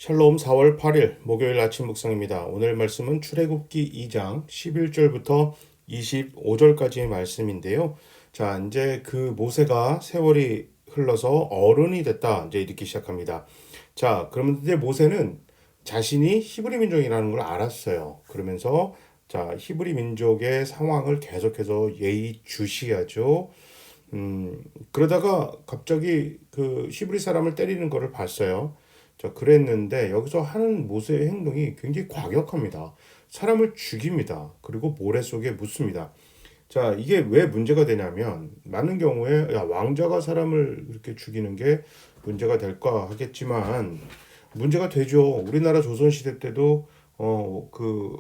샬롬 4월 8일 목요일 아침 묵상입니다. 오늘 말씀은 출애굽기 2장 11절부터 25절까지의 말씀인데요. 자, 이제 그 모세가 세월이 흘러서 어른이 됐다. 이제 이렇게 시작합니다. 자, 그러면 이제 모세는 자신이 히브리 민족이라는 걸 알았어요. 그러면서 자, 히브리 민족의 상황을 계속해서 예의주시하죠. 그러다가 갑자기 그 히브리 사람을 때리는 거를 봤어요. 자, 그랬는데 여기서 하는 모세의 행동이 굉장히 과격합니다. 사람을 죽입니다. 그리고 모래 속에 묻습니다. 자, 이게 왜 문제가 되냐면 많은 경우에 야, 왕자가 사람을 이렇게 죽이는 게 문제가 될까 하겠지만 문제가 되죠. 우리나라 조선시대 때도 그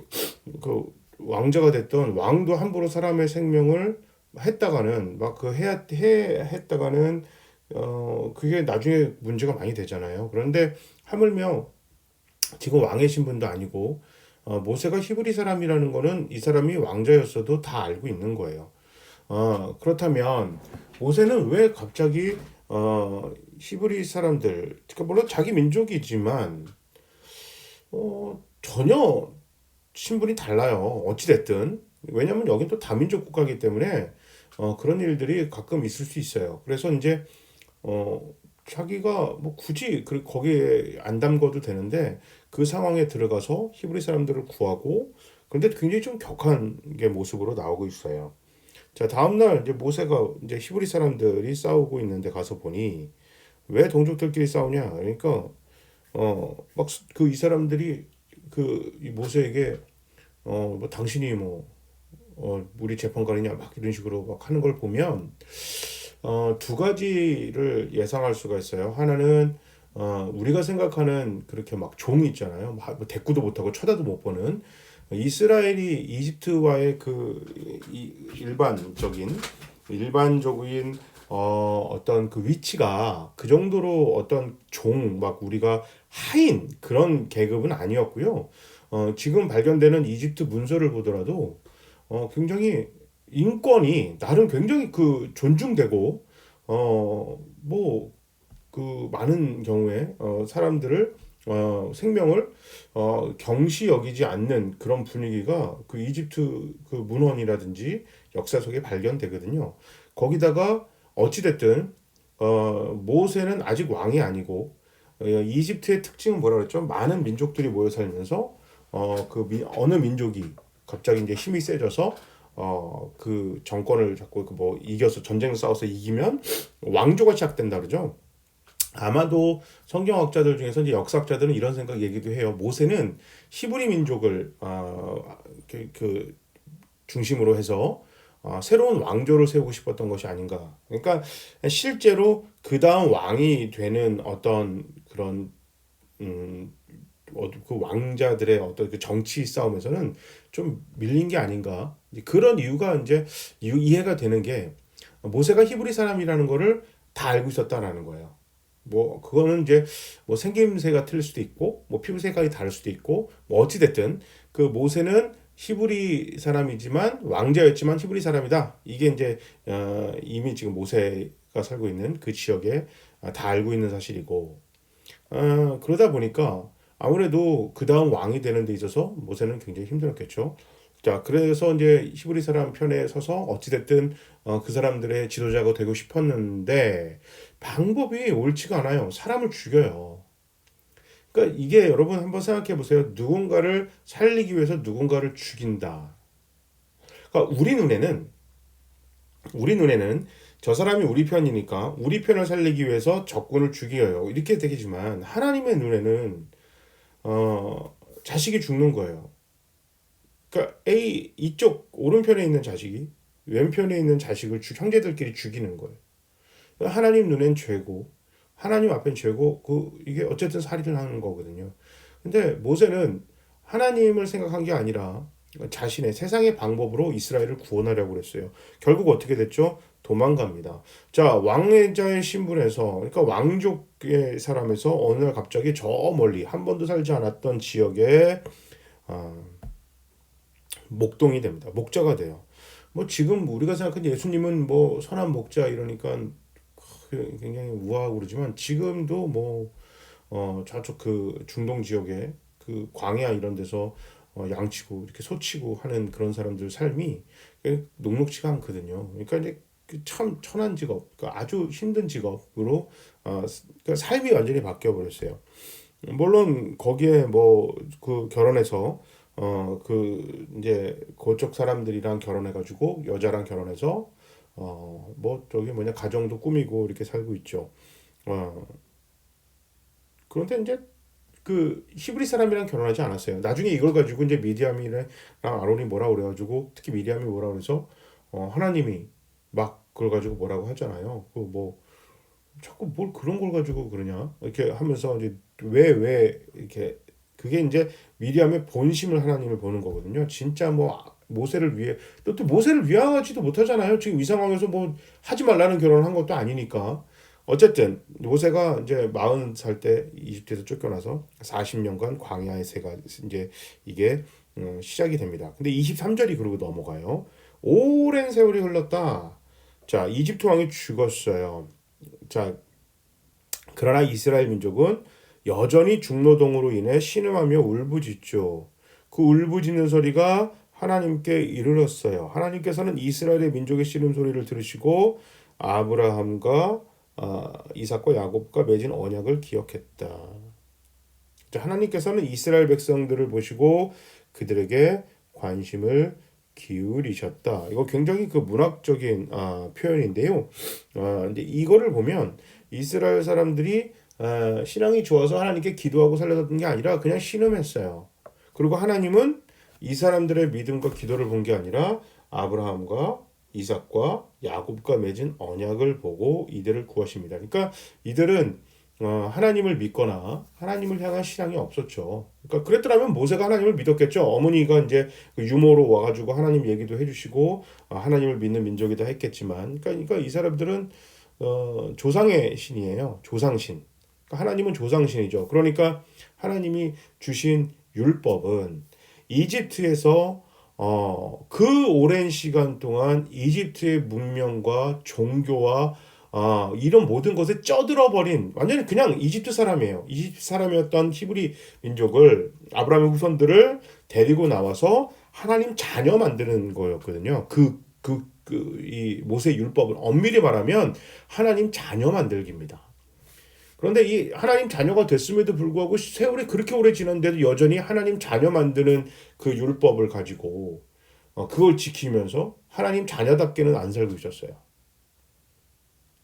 왕자가 됐던 왕도 함부로 사람의 생명을 했다가는 막 그 했다가는 그게 나중에 문제가 많이 되잖아요. 그런데 하물며 지금 왕의 신분도 아니고 모세가 히브리 사람이라는 거는 이 사람이 왕자였어도 다 알고 있는 거예요. 그렇다면 모세는 왜 갑자기 히브리 사람들, 그러니까 물론 자기 민족이지만 전혀 신분이 달라요. 어찌 됐든 왜냐하면 여긴 또 다민족 국가이기 때문에 그런 일들이 가끔 있을 수 있어요. 그래서 이제 자기가 뭐 굳이 거기에 안 담궈도 되는데 그 상황에 들어가서 히브리 사람들을 구하고 근데 굉장히 좀 격한 게 모습으로 나오고 있어요. 자, 다음날 이제 모세가 이제 히브리 사람들이 싸우고 있는데 가서 보니 왜 동족들끼리 싸우냐? 그러니까 막 그 이 사람들이 그 이 모세에게 뭐 당신이 뭐 우리 재판관이냐 막 이런 식으로 막 하는 걸 보면 두 가지를 예상할 수가 있어요. 하나는 우리가 생각하는 그렇게 막 종이 있잖아요. 뭐 대꾸도 못하고 쳐다도 못 보는 이스라엘이 이집트와의 일반적인 어떤 그 위치가 그 정도로 어떤 막 우리가 하인 그런 계급은 아니었고요. 지금 발견되는 이집트 문서를 보더라도 굉장히 인권이 나름 굉장히 그 존중되고 뭐 그 많은 경우에 사람들을 생명을 경시 여기지 않는 그런 분위기가 그 이집트 그 문헌이라든지 역사 속에 발견되거든요. 거기다가 어찌됐든 모세는 아직 왕이 아니고 이집트의 특징은 뭐라 그랬죠? 많은 민족들이 모여 살면서 어느 민족이 갑자기 이제 힘이 세져서 그 정권을 잡고 그 뭐 이겨서 전쟁 싸워서 이기면 왕조가 시작된다 그러죠. 아마도 성경학자들 중에서 이제 역사학자들은 이런 생각 얘기도 해요. 모세는 히브리 민족을 그 중심으로 해서 새로운 왕조를 세우고 싶었던 것이 아닌가. 그러니까 실제로 그 다음 왕이 되는 어떤 그런 음, 그 왕자들의 어떤 그 정치 싸움에서는 좀 밀린 게 아닌가. 그런 이유가 이제 이해가 되는 게 모세가 히브리 사람이라는 거를 다 알고 있었다라는 거예요. 뭐 그거는 이제 뭐 생김새가 틀릴 수도 있고 뭐 피부 색깔이 다를 수도 있고 뭐 어찌 됐든 그 모세는 히브리 사람이지만 왕자였지만 히브리 사람이다. 이게 이제 이미 지금 모세가 살고 있는 그 지역에 다 알고 있는 사실이고 그러다 보니까 아무래도 그 다음 왕이 되는 데 있어서 모세는 굉장히 힘들었겠죠. 자, 그래서 이제 히브리 사람 편에 서서 어찌됐든 그 사람들의 지도자가 되고 싶었는데 방법이 옳지가 않아요. 사람을 죽여요. 그러니까 이게 여러분 한번 생각해 보세요. 누군가를 살리기 위해서 누군가를 죽인다. 그러니까 우리 눈에는 저 사람이 우리 편이니까 우리 편을 살리기 위해서 적군을 죽여요. 이렇게 되겠지만 하나님의 눈에는 자식이 죽는 거예요. 그러니까 이쪽 오른편에 있는 자식이 왼편에 있는 자식을 형제들끼리 죽이는 거예요. 그러니까 하나님 눈엔 죄고 하나님 앞엔 죄고 이게 어쨌든 살인을 하는 거거든요. 근데 모세는 하나님을 생각한 게 아니라 자신의 세상의 방법으로 이스라엘을 구원하려고 그랬어요. 결국 어떻게 됐죠? 도망갑니다. 자, 왕자의 신분에서 그러니까 왕족의 사람에서 어느 날 갑자기 저 멀리 한 번도 살지 않았던 지역에 아, 목동이 됩니다. 목자가 돼요. 뭐 지금 우리가 생각한 예수님은 뭐 선한 목자 이러니까 굉장히 우아하고 그러지만 지금도 뭐 저쪽 그 중동 지역에 그 광야 이런 데서 양치고 이렇게 소치고 하는 그런 사람들 삶이 녹록지가 않거든요. 그러니까 이제 그참 천한 직업, 그러니까 아주 힘든 직업으로 그러니까 삶이 완전히 바뀌어 버렸어요. 물론 거기에 뭐 그 결혼해서 그 이제 그쪽 사람들이랑 결혼해가지고 여자랑 결혼해서 뭐 저기 뭐냐 가정도 꾸미고 이렇게 살고 있죠. 어 그런데 이제 그 히브리 사람이랑 결혼하지 않았어요. 나중에 이걸 가지고 이제 미디암이랑 아론이 뭐라 그래가지고 특히 미디암이 뭐라 그래서 하나님이 막 그걸 가지고 뭐라고 하잖아요. 그 뭐 자꾸 뭘 그런 걸 가지고 그러냐 이렇게 하면서 이제 왜 이렇게 그게 이제 미리암의 본심을 하나님을 보는 거거든요. 진짜 뭐 모세를 위해 또 모세를 위하지도 못하잖아요. 지금 이 상황에서 뭐 하지 말라는 결혼을 한 것도 아니니까. 어쨌든 모세가 이제 40살 때 이집트에서 쫓겨나서 40년간 광야의 새가 이제 이게 시작이 됩니다. 근데 23절이 그러고 넘어가요. 오랜 세월이 흘렀다. 자, 이집트 왕이 죽었어요. 자, 그러나 이스라엘 민족은 여전히 중노동으로 인해 신음하며 울부짖죠. 그 울부짖는 소리가 하나님께 이르렀어요. 하나님께서는 이스라엘의 민족의 신음 소리를 들으시고 아브라함과 이삭과 야곱과 맺은 언약을 기억했다. 하나님께서는 이스라엘 백성들을 보시고 그들에게 관심을 기울이셨다. 이거 굉장히 그 문학적인 표현인데요. 근데 이거를 보면 이스라엘 사람들이 신앙이 좋아서 하나님께 기도하고 살려던 게 아니라 그냥 신음했어요. 그리고 하나님은 이 사람들의 믿음과 기도를 본 게 아니라 아브라함과 이삭과 야곱과 맺은 언약을 보고 이들을 구하십니다. 그러니까 이들은 하나님을 믿거나 하나님을 향한 신앙이 없었죠. 그러니까 그랬더라면 모세가 하나님을 믿었겠죠. 어머니가 이제 그 유모로 와가지고 하나님 얘기도 해주시고 하나님을 믿는 민족이다 했겠지만, 그러니까 이 사람들은 조상의 신이에요. 조상신. 그러니까 하나님은 조상신이죠. 그러니까 하나님이 주신 율법은 이집트에서 그 오랜 시간 동안 이집트의 문명과 종교와 이런 모든 것에 쪄들어버린 완전히 그냥 이집트 사람이에요. 이집트 사람이었던 히브리 민족을 아브라함의 후손들을 데리고 나와서 하나님 자녀 만드는 거였거든요. 이 모세 율법은 엄밀히 말하면 하나님 자녀 만들기입니다. 그런데 이 하나님 자녀가 됐음에도 불구하고 세월이 그렇게 오래 지났는데도 여전히 하나님 자녀 만드는 그 율법을 가지고 그걸 지키면서 하나님 자녀답게는 안 살고 있었어요.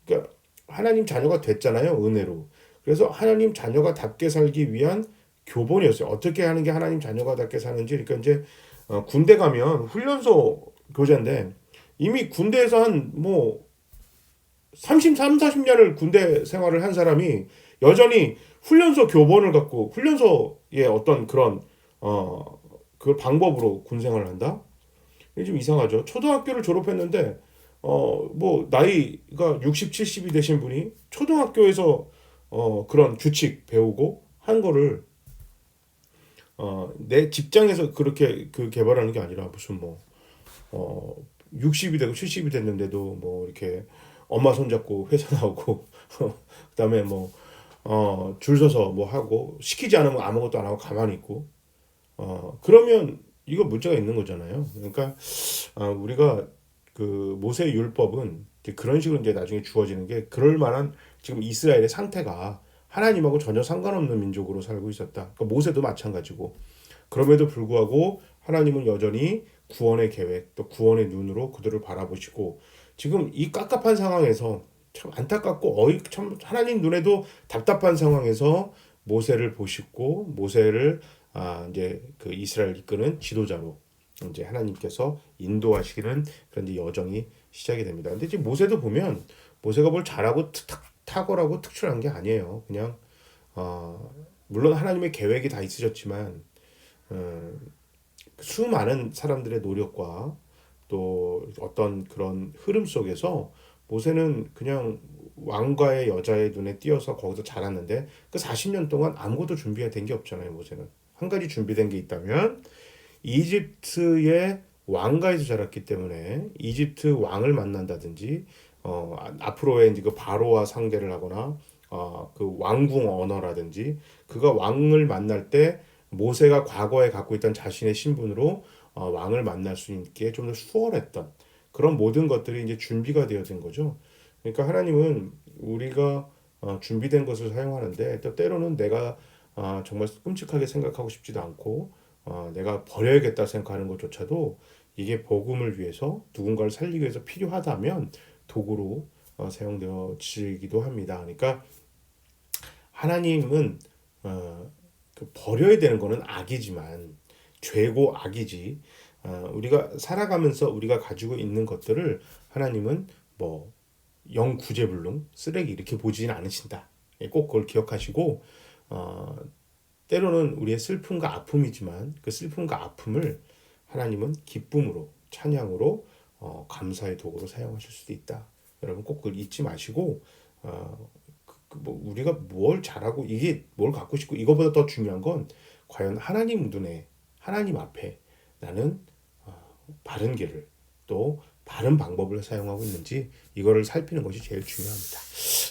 그러니까 하나님 자녀가 됐잖아요, 은혜로. 그래서 하나님 자녀가 답게 살기 위한 교본이었어요. 어떻게 하는 게 하나님 자녀가 답게 사는지. 그러니까 이제 군대 가면 훈련소 교재인데 이미 군대에서 한 뭐 33, 40년을 군대 생활을 한 사람이 여전히 훈련소 교본을 갖고 훈련소의 어떤 그런 그 방법으로 군 생활을 한다? 이게 좀 이상하죠. 초등학교를 졸업했는데 뭐 나이가 60, 70이 되신 분이 초등학교에서 그런 규칙 배우고 한 거를 내 직장에서 그렇게 그 개발하는 게 아니라 무슨 뭐 60이 되고 70이 됐는데도 뭐 이렇게 엄마 손잡고 회사 나오고 그다음에 뭐 줄 서서 뭐 하고 시키지 않으면 아무것도 안 하고 가만히 있고 그러면 이거 문제가 있는 거잖아요. 그러니까 우리가 그 모세 율법은 이제 그런 식으로 이제 나중에 주어지는 게 그럴 만한 지금 이스라엘의 상태가 하나님하고 전혀 상관없는 민족으로 살고 있었다. 그러니까 모세도 마찬가지고 그럼에도 불구하고 하나님은 여전히 구원의 계획 또 구원의 눈으로 그들을 바라보시고 지금 이 깝깝한 상황에서 참 안타깝고 참 하나님 눈에도 답답한 상황에서 모세를 보시고 모세를 이제 그 이스라엘 이끄는 지도자로 이제 하나님께서 인도하시는 그런 이제 여정이 시작이 됩니다. 근데 지금 모세도 보면 모세가 뭘 잘하고 탁월하고 특출한 게 아니에요. 그냥 물론 하나님의 계획이 다 있으셨지만 수많은 사람들의 노력과 또 어떤 그런 흐름 속에서 모세는 그냥 왕과의 여자의 눈에 띄어서 거기서 자랐는데 그 40년 동안 아무것도 준비가 된 게 없잖아요. 모세는 한 가지 준비된 게 있다면 이집트의 왕가에서 자랐기 때문에 이집트 왕을 만난다든지 앞으로의 이제 그 바로와 상대를 하거나 그 왕궁 언어라든지 그가 왕을 만날 때 모세가 과거에 갖고 있던 자신의 신분으로 왕을 만날 수 있게 좀 더 수월했던 그런 모든 것들이 이제 준비가 되어진 거죠. 그러니까 하나님은 우리가 준비된 것을 사용하는데 또 때로는 내가 정말 끔찍하게 생각하고 싶지도 않고 내가 버려야겠다 생각하는 것조차도 이게 복음을 위해서 누군가를 살리기 위해서 필요하다면 도구로 사용되어지기도 합니다. 그러니까 하나님은 그 버려야 되는 거는 악이지만 죄고 악이지. 우리가 살아가면서 우리가 가지고 있는 것들을 하나님은 뭐 영구제불능 쓰레기 이렇게 보지는 않으신다. 예, 꼭 그걸 기억하시고 때로는 우리의 슬픔과 아픔이지만 그 슬픔과 아픔을 하나님은 기쁨으로 찬양으로 감사의 도구로 사용하실 수도 있다. 여러분 꼭 그걸 잊지 마시고 뭐 우리가 뭘 잘하고 이게 뭘 갖고 싶고 이거보다 더 중요한 건 과연 하나님 눈에 하나님 앞에 나는 바른 길을 또 바른 방법을 사용하고 있는지 이거를 살피는 것이 제일 중요합니다.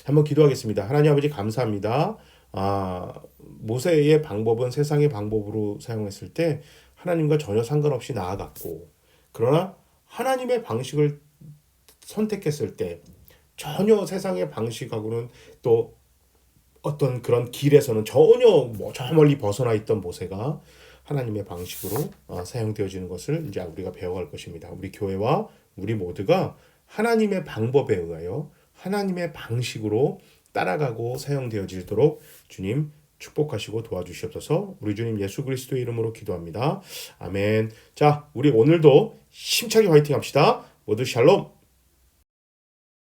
한번 기도하겠습니다. 하나님 아버지 감사합니다. 모세의 방법은 세상의 방법으로 사용했을 때 하나님과 전혀 상관없이 나아갔고 그러나 하나님의 방식을 선택했을 때 전혀 세상의 방식하고는 또 어떤 그런 길에서는 전혀 저 멀리 벗어나 있던 모세가 하나님의 방식으로 사용되어지는 것을 이제 우리가 배워갈 것입니다. 우리 교회와 우리 모두가 하나님의 방법에 의하여 하나님의 방식으로 따라가고 사용되어지도록 주님 축복하시고 도와주시옵소서. 우리 주님 예수 그리스도의 이름으로 기도합니다. 아멘. 자, 우리 오늘도 힘차게 화이팅 합시다. 모두 샬롬.